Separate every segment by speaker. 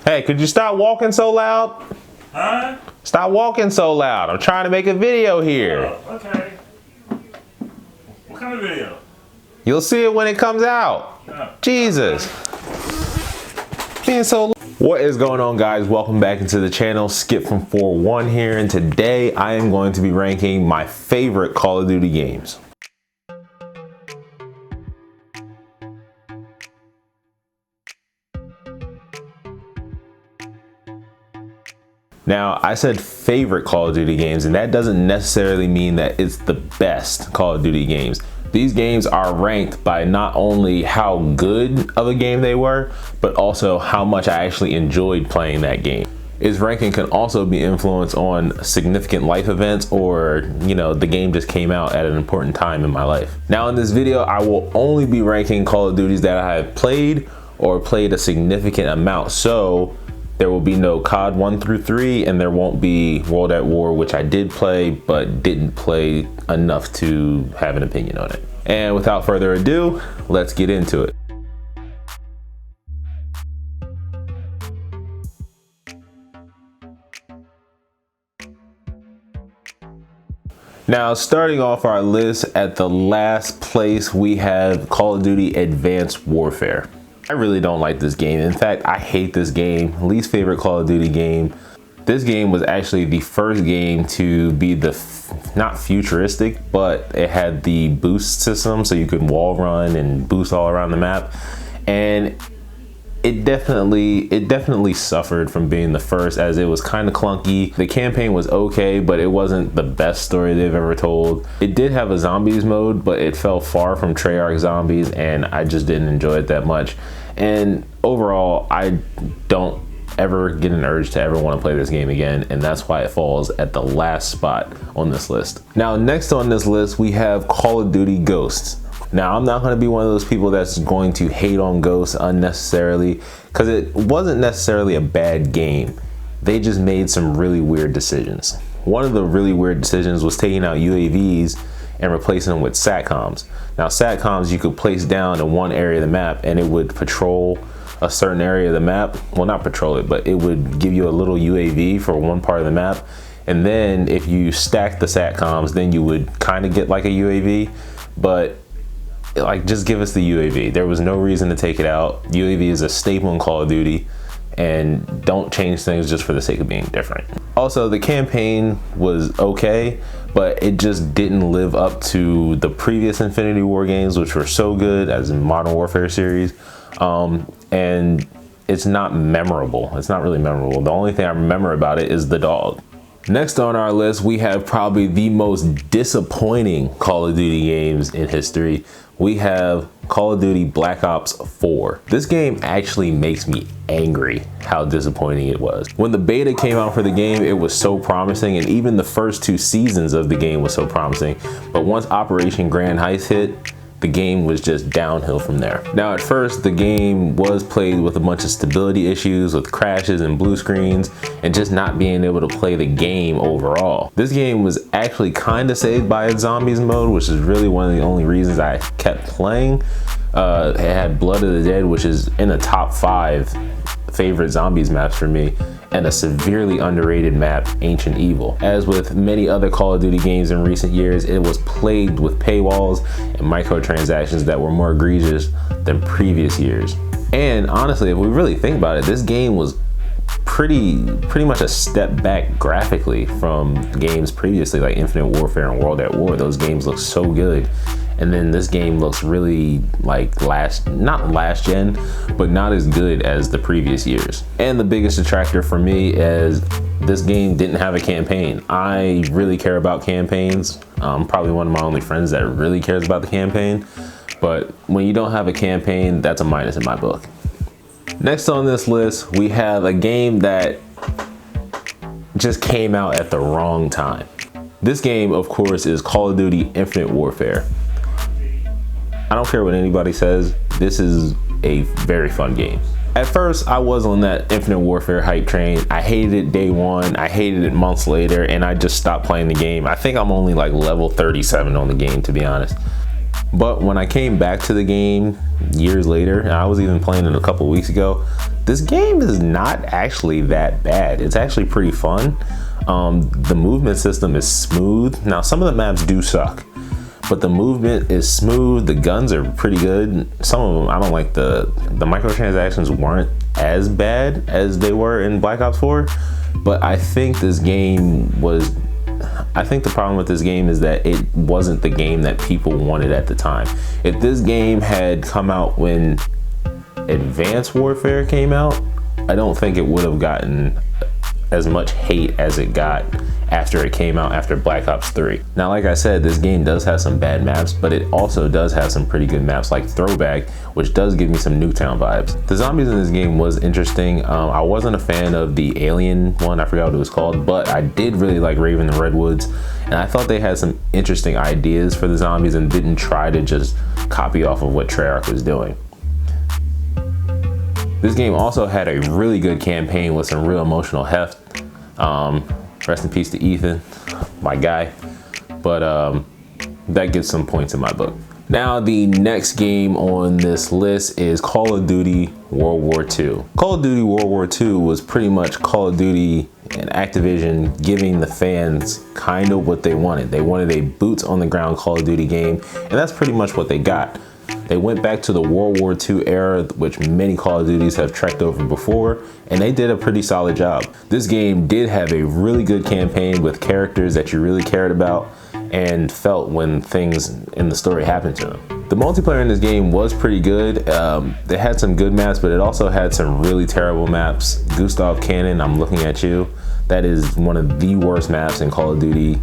Speaker 1: Hey, could you stop walking so loud?
Speaker 2: Huh?
Speaker 1: Stop walking so loud. I'm trying to make a video here.
Speaker 2: Oh, okay. What kind of video?
Speaker 1: You'll see it when it comes out.
Speaker 2: Oh.
Speaker 1: Jesus. Being so. What is going on, guys? Welcome back into the channel. Skip from 4-1 here, and today I am going to be ranking my favorite Call of Duty games. Now, I said favorite Call of Duty games, and that doesn't necessarily mean that it's the best Call of Duty games. These games are ranked by not only how good of a game they were, but also how much I actually enjoyed playing that game. Its ranking can also be influenced on significant life events, or, you know, the game just came out at an important time in my life. Now, in this video, I will only be ranking Call of Duties that I have played or played a significant amount. So there will be no COD 1 through 3, and there won't be World at War, which I did play, but didn't play enough to have an opinion on it. And without further ado, let's get into it. Now, starting off our list, at the last place, we have Call of Duty Advanced Warfare. I really don't like this game. In fact, I hate this game. Least favorite Call of Duty game. This game was actually the first game to be not futuristic, but it had the boost system, so you could wall run and boost all around the map. And it definitely suffered from being the first, as it was kind of clunky. The campaign was okay, but it wasn't the best story they've ever told. It did have a zombies mode, but it fell far from Treyarch zombies, and I just didn't enjoy it that much. And overall, I don't ever get an urge to ever want to play this game again, and that's why it falls at the last spot on this list. Now, next on this list, we have Call of Duty Ghosts. Now, I'm not going to be one of those people that's going to hate on Ghosts unnecessarily, because it wasn't necessarily a bad game. They just made some really weird decisions. One of the really weird decisions was taking out UAVs and replacing them with SATCOMs. Now, SATCOMs you could place down in one area of the map, and it would patrol a certain area of the map. Well, not patrol it, but it would give you a little UAV for one part of the map. And then if you stack the SATCOMs, then you would kind of get like a UAV, but like, just give us the UAV. There was no reason to take it out. UAV is a staple in Call of Duty, and don't change things just for the sake of being different. Also, the campaign was okay, but it just didn't live up to the previous Infinity War games, which were so good, as in Modern Warfare series. And it's not memorable. It's not really memorable. The only thing I remember about it is the dog. Next on our list, we have probably the most disappointing Call of Duty games in history. We have Call of Duty Black Ops 4. This game actually makes me angry how disappointing it was. When the beta came out for the game, it was so promising, and even the first 2 seasons of the game was so promising. But once Operation Grand Heist hit, the game was just downhill from there. Now, at first, the game was played with a bunch of stability issues, with crashes and blue screens, and just not being able to play the game overall. This game was actually kind of saved by its zombies mode, which is really one of the only reasons I kept playing. It had Blood of the Dead, which is in the top 5 favorite zombies maps for me, and a severely underrated map, Ancient Evil. As with many other Call of Duty games in recent years, it was plagued with paywalls and microtransactions that were more egregious than previous years. And honestly, if we really think about it, this game was pretty much a step back graphically from games previously, like Infinite Warfare and World at War. Those games look so good. And then this game looks really like not last gen, but not as good as the previous years. And the biggest detractor for me is this game didn't have a campaign. I really care about campaigns. I'm probably one of my only friends that really cares about the campaign. But when you don't have a campaign, that's a minus in my book. Next on this list, we have a game that just came out at the wrong time. This game, of course, is Call of Duty Infinite Warfare. I don't care what anybody says, this is a very fun game. At first, I was on that Infinite Warfare hype train. I hated it day one, I hated it months later, and I just stopped playing the game. I think I'm only like level 37 on the game, to be honest. But when I came back to the game years later, and I was even playing it a couple weeks ago, this game is not actually that bad. It's actually pretty fun. The movement system is smooth. Now, some of the maps do suck, but the movement is smooth. The guns are pretty good. Some of them, I don't like the microtransactions weren't as bad as they were in Black Ops 4, but I think the problem with this game is that it wasn't the game that people wanted at the time. If this game had come out when Advanced Warfare came out, I don't think it would have gotten as much hate as it got after it came out after Black Ops 3. Now, like I said, this game does have some bad maps, but it also does have some pretty good maps like Throwback, which does give me some Nuketown vibes. The zombies in this game was interesting. I wasn't a fan of the alien one, I forgot what it was called, but I did really like Raven the Redwoods, and I thought they had some interesting ideas for the zombies and didn't try to just copy off of what Treyarch was doing. This game also had a really good campaign with some real emotional heft. Rest in peace to Ethan, my guy. But that gets some points in my book. Now, the next game on this list is Call of Duty World War II. Call of Duty World War II was pretty much Call of Duty and Activision giving the fans kind of what they wanted. They wanted a boots on the ground Call of Duty game, and that's pretty much what they got. They went back to the World War II era, which many Call of Duties have trekked over before, and they did a pretty solid job. This game did have a really good campaign with characters that you really cared about and felt when things in the story happened to them. The multiplayer in this game was pretty good. It had some good maps, but it also had some really terrible maps. Gustav Cannon, I'm looking at you. That is one of the worst maps in Call of Duty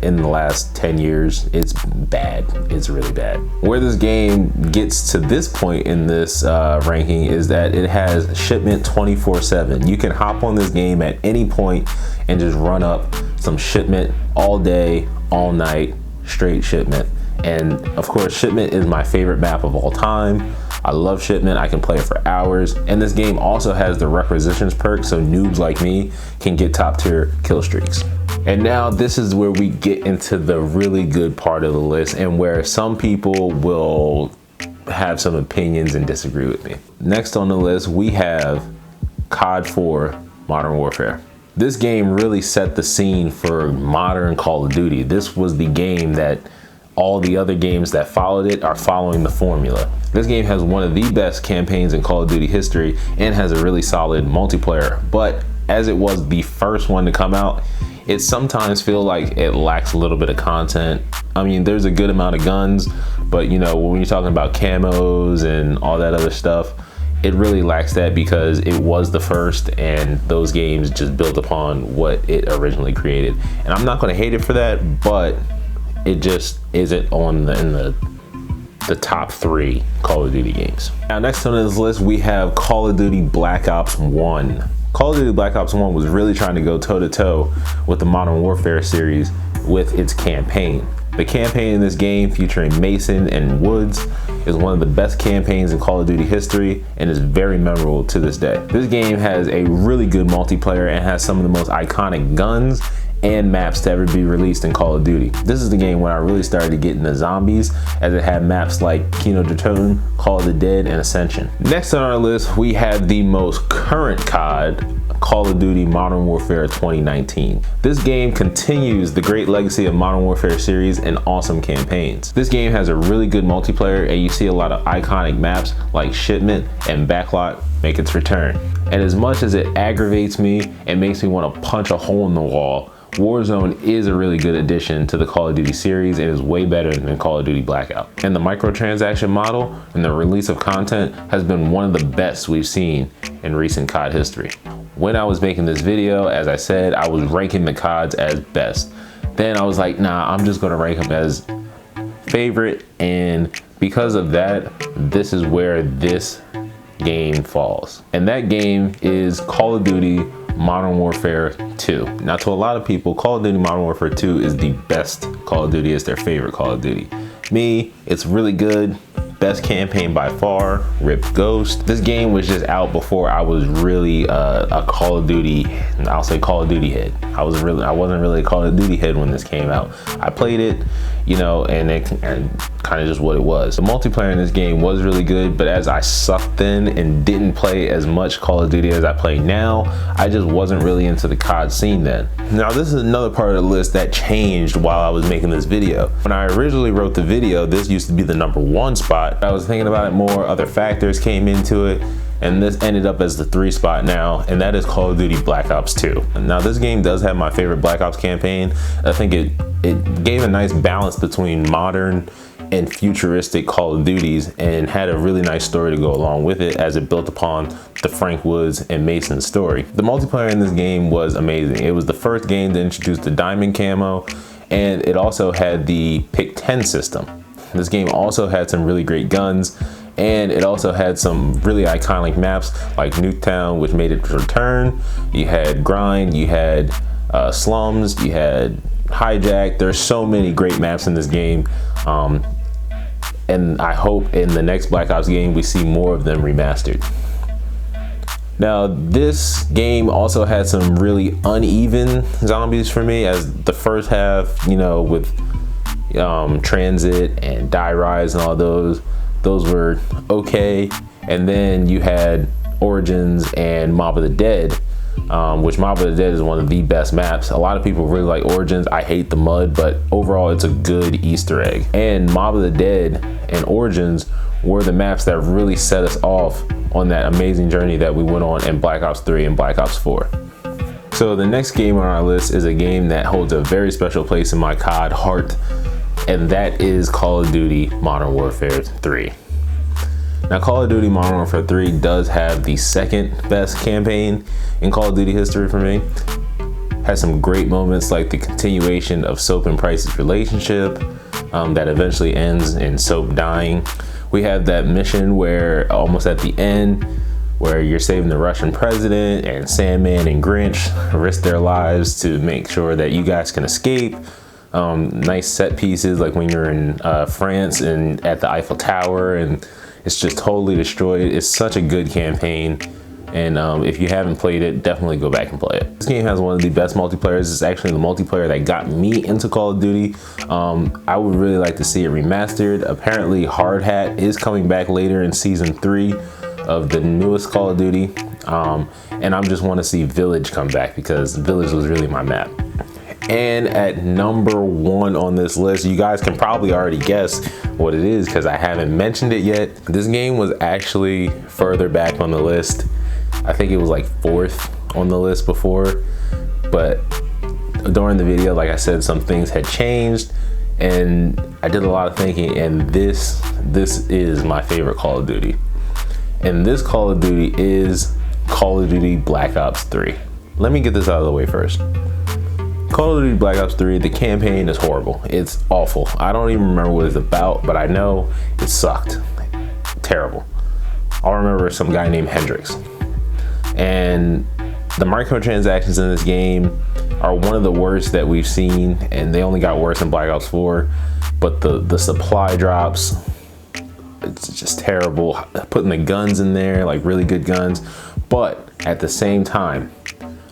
Speaker 1: in the last 10 years. It's bad. It's really bad. Where this game gets to this point in this ranking is that it has shipment 24/7. You can hop on this game at any point and just run up some shipment all day, all night, straight shipment. And of course, shipment is my favorite map of all time. I love shipment. I can play it for hours. And this game also has the requisitions perk, so noobs like me can get top tier kill streaks. And now this is where we get into the really good part of the list and where some people will have some opinions and disagree with me. Next on the list, we have COD 4 Modern Warfare. This game really set the scene for modern Call of Duty. This was the game that all the other games that followed it are following the formula. This game has one of the best campaigns in Call of Duty history and has a really solid multiplayer. But as it was the first one to come out, it sometimes feels like it lacks a little bit of content. I mean, there's a good amount of guns, but you know, when you're talking about camos and all that other stuff, it really lacks that because it was the first and those games just built upon what it originally created. And I'm not gonna hate it for that, but it just isn't on the top 3 Call of Duty games. Now, next on this list, we have Call of Duty Black Ops 1. Call of Duty Black Ops 1 was really trying to go toe-to-toe with the Modern Warfare series with its campaign. The campaign in this game, featuring Mason and Woods, is one of the best campaigns in Call of Duty history and is very memorable to this day. This game has a really good multiplayer and has some of the most iconic guns and maps to ever be released in Call of Duty. This is the game when I really started to get into zombies, as it had maps like Kino der Toten, Call of the Dead, and Ascension. Next on our list, we have the most current COD, Call of Duty Modern Warfare 2019. This game continues the great legacy of Modern Warfare series and awesome campaigns. This game has a really good multiplayer, and you see a lot of iconic maps like Shipment and Backlot make its return. And as much as it aggravates me and makes me want to punch a hole in the wall, Warzone is a really good addition to the Call of Duty series and is way better than Call of Duty Blackout. And the microtransaction model and the release of content has been one of the best we've seen in recent COD history. When I was making this video, as I said, I was ranking the CODs as best. Then I was like, nah, I'm just gonna rank them as favorite, and because of that, this is where this game falls. And that game is Call of Duty Modern Warfare 2. Now, to a lot of people, Call of Duty Modern Warfare 2 is the best Call of Duty. It's their favorite Call of Duty. Me, it's really good. Best campaign by far, RIP Ghost. This game was just out before I was really a Call of Duty, I'll say Call of Duty head. I wasn't really a Call of Duty head when this came out. I played it, you know, and kind of just what it was. The multiplayer in this game was really good, but as I sucked in and didn't play as much Call of Duty as I play now, I just wasn't really into the COD scene then. Now this is another part of the list that changed while I was making this video. When I originally wrote the video, this used to be the #1 spot. I was thinking about it more, other factors came into it, and this ended up as the 3 spot now, and that is Call of Duty Black Ops 2. Now this game does have my favorite Black Ops campaign. I think it gave a nice balance between modern and futuristic Call of Duties and had a really nice story to go along with it as it built upon the Frank Woods and Mason story. The multiplayer in this game was amazing. It was the first game to introduce the diamond camo, and it also had the pick 10 system. This game also had some really great guns, and it also had some really iconic maps like Nuketown, which made its return. You had Grind, you had Slums, you had Hijack. There's so many great maps in this game. And I hope in the next Black Ops game we see more of them remastered. Now this game also had some really uneven zombies for me, as the first half, you know, with Transit and Die Rise and all those were okay, and then you had Origins and Mob of the Dead, which Mob of the Dead is one of the best maps. A lot of people really like Origins. I hate the mud, but overall it's a good Easter egg. And Mob of the Dead and Origins were the maps that really set us off on that amazing journey that we went on in Black Ops 3 and Black Ops 4. So the next game on our list is a game that holds a very special place in my COD heart, and that is Call of Duty Modern Warfare 3. Now Call of Duty Modern Warfare 3 does have the second best campaign in Call of Duty history for me. Has some great moments like the continuation of Soap and Price's relationship that eventually ends in Soap dying. We have that mission where almost at the end where you're saving the Russian president, and Sandman and Grinch risk their lives to make sure that you guys can escape. Nice set pieces like when you're in France and at the Eiffel Tower and it's just totally destroyed. It's such a good campaign, and if you haven't played it, definitely go back and play it. This game has one of the best multiplayers. It's actually the multiplayer that got me into Call of Duty. I would really like to see it remastered. Apparently Hard Hat is coming back later in season 3 of the newest Call of Duty, and I just want to see Village come back because Village was really my map. And at #1 on this list, you guys can probably already guess what it is because I haven't mentioned it yet. This game was actually further back on the list. I think it was like 4th on the list before, but during the video, like I said, some things had changed and I did a lot of thinking, and this is my favorite Call of Duty. And this Call of Duty is Call of Duty Black Ops 3. Let me get this out of the way first. Call of Duty Black Ops 3, the campaign is horrible. It's awful. I don't even remember what it's about, but I know it sucked. Terrible. I'll remember some guy named Hendrix. And the microtransactions in this game are one of the worst that we've seen, and they only got worse in Black Ops 4. But the supply drops, it's just terrible. Putting the guns in there, like really good guns. But at the same time,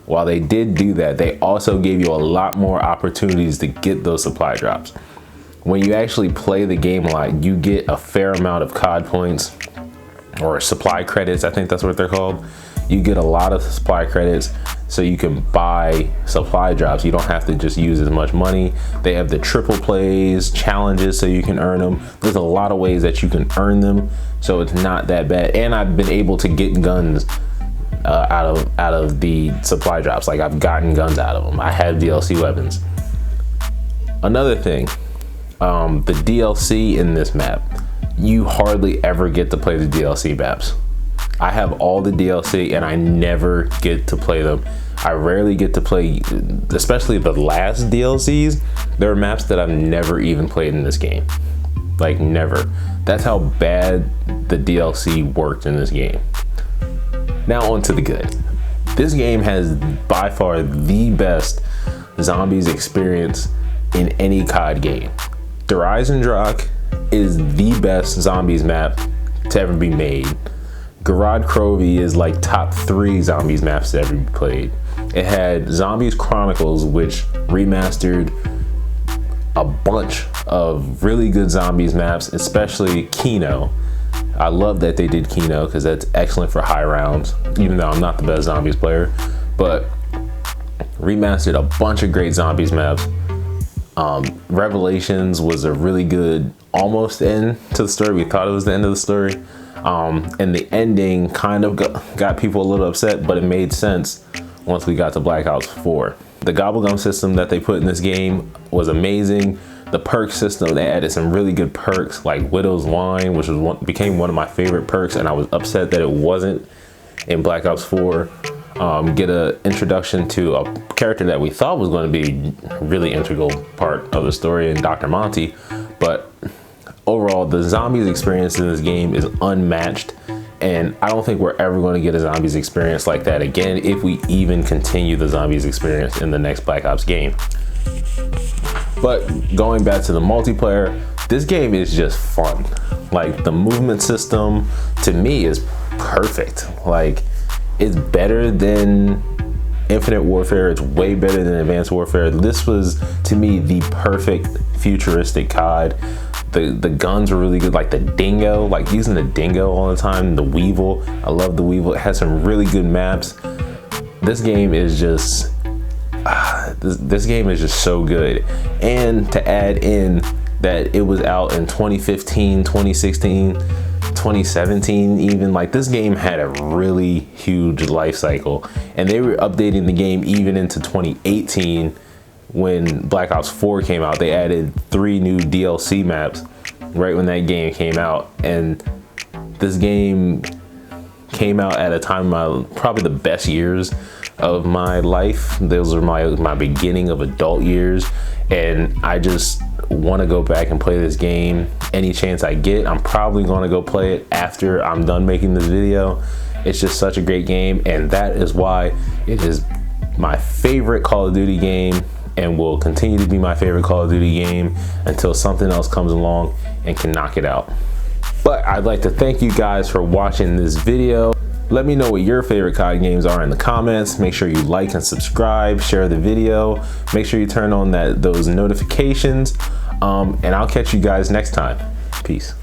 Speaker 1: while they did do that, they also gave you a lot more opportunities to get those supply drops. When you actually play the game a lot, you get a fair amount of COD points or supply credits. I think that's what they're called. You get a lot of supply credits so you can buy supply drops. You don't have to just use as much money. They have the triple plays, challenges so you can earn them. There's a lot of ways that you can earn them, so it's not that bad. And I've been able to get guns out of the supply drops. Like I've gotten guns out of them. I have DLC weapons. Another thing, the DLC in this map, you hardly ever get to play the DLC maps. I have all the DLC and I never get to play them. I rarely get to play, especially the last DLCs. There are maps that I've never even played in this game. Like never. That's how bad the DLC worked in this game. Now on to the good. This game has by far the best zombies experience in any COD game. Der Eisendrache is the best zombies map to ever be made. Garage Crovey is like top 3 zombies maps to ever be played. It had Zombies Chronicles, which remastered a bunch of really good zombies maps, especially Kino. I love that they did Kino because that's excellent for high rounds, even though I'm not the best zombies player. But remastered a bunch of great zombies maps. Revelations was a really good almost end to the story. We thought it was the end of the story. And the ending kind of got people a little upset, but it made sense once we got to Black Ops 4. The gobblegum system that they put in this game was amazing. The perk system, they added some really good perks like Widow's Wine, which became one of my favorite perks, and I was upset that it wasn't in Black Ops 4. Get an introduction to a character that we thought was going to be a really integral part of the story in Dr. Monty, but overall the zombies experience in this game is unmatched, and I don't think we're ever going to get a zombies experience like that again if we even continue the zombies experience in the next Black Ops game. But going back to the multiplayer, this game is just fun. Like, the movement system to me is perfect. Like, it's better than Infinite Warfare. It's way better than Advanced Warfare. This was, to me, the perfect futuristic COD. The guns were really good, like the Dingo, like using the Dingo all the time, the Weevil. I love the Weevil. It has some really good maps. This game is just, this game is just so good. And to add in that it was out in 2015, 2016, 2017 even, like this game had a really huge life cycle, and they were updating the game even into 2018. When Black Ops 4 came out, they added 3 new DLC maps right when that game came out, and this game came out at a time of probably the best years of my life. Those are my beginning of adult years, and I just want to go back and play this game any chance I get. I'm probably going to go play it after I'm done making this video. It's just such a great game, and that is why it is my favorite Call of Duty game, and will continue to be my favorite Call of Duty game until something else comes along and can knock it out. But I'd like to thank you guys for watching this video. Let me know what your favorite COD games are in the comments. Make sure you like and subscribe, share the video. Make sure you turn on those notifications, and I'll catch you guys next time. Peace.